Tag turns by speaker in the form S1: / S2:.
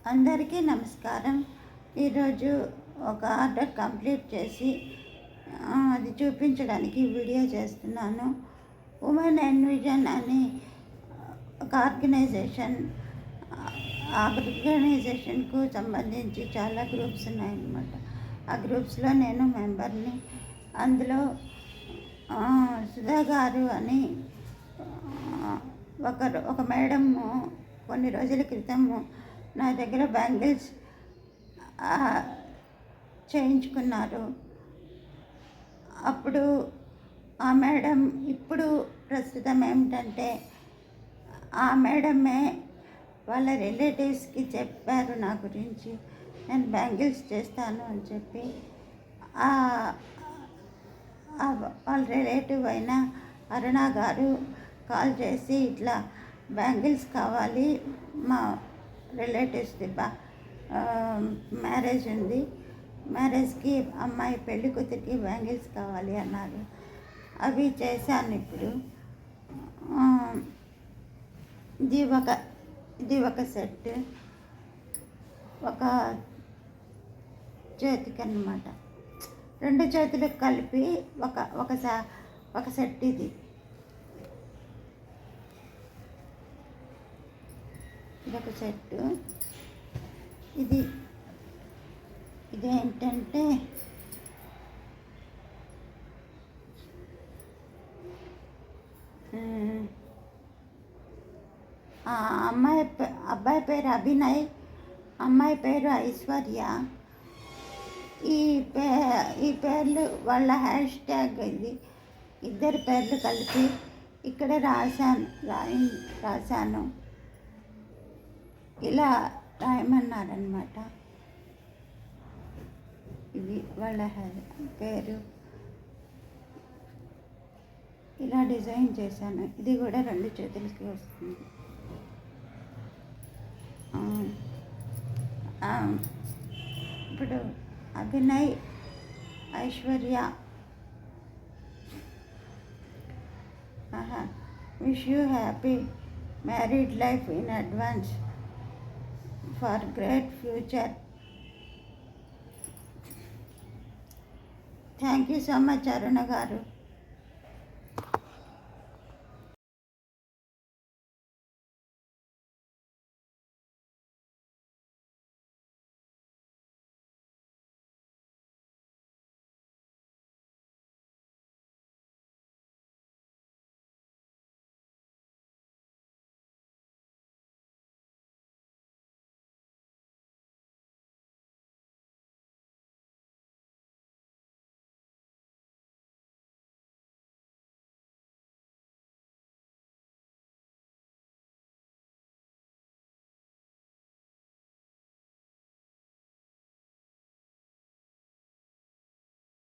S1: అందరికీ నమస్కారం. ఈరోజు ఒక ఆర్డర్ కంప్లీట్ చేసి అది చూపించడానికి వీడియో చేస్తున్నాను. ఉమెన్ ఎన్విజన్ అని ఒక ఆర్గనైజేషన్కు సంబంధించి చాలా గ్రూప్స్ ఉన్నాయన్నమాట. ఆ గ్రూప్స్లో నేను మెంబర్ని. అందులో సుధా గారు అని ఒక మేడం కొన్ని రోజుల క్రితం నా దగ్గర బ్యాంగిల్స్ చేయించుకున్నారు. అప్పుడు ఆ మేడం ఇప్పుడు ప్రస్తుతం ఏమిటంటే ఆ మేడమే వాళ్ళ రిలేటివ్స్కి చెప్పారు నా గురించి, నేను బ్యాంగిల్స్ చేస్తాను అని చెప్పి. వాళ్ళ రిలేటివ్ అయిన అరుణ గారు కాల్ చేసి, ఇట్లా బ్యాంగిల్స్ కావాలి, మా రిలేటివ్స్ది మ్యారేజ్ ఉంది, మ్యారేజ్కి అమ్మాయి పెళ్లి కూతురికి బ్యాంగిల్స్ కావాలి అన్నారు. అవి చేశాను. ఇప్పుడు ఇది ఒక సెట్, ఒక చేతికి అన్నమాట, రెండు చేతులకు కలిపి ఒక సెట్. ఇదొక సెట్. ఇదేంటంటే అబ్బాయి పేరు అభినయ్, అమ్మాయి పేరు ఐశ్వర్య. ఈ పేర్లు వాళ్ళ హ్యాష్ ట్యాగ్. ఇది ఇద్దరి పేర్లు కలిపి ఇక్కడ రాశాను. ఇలా రాయమన్నారనమాట. ఇది వాళ్ళ పేరు. ఇలా డిజైన్ చేశాను. ఇది కూడా రెండు చేతులకి వస్తుంది. ఇప్పుడు Abhinay, Aishwarya, wish you happy married life in advance for great future. Thank you so much Aruna గారు.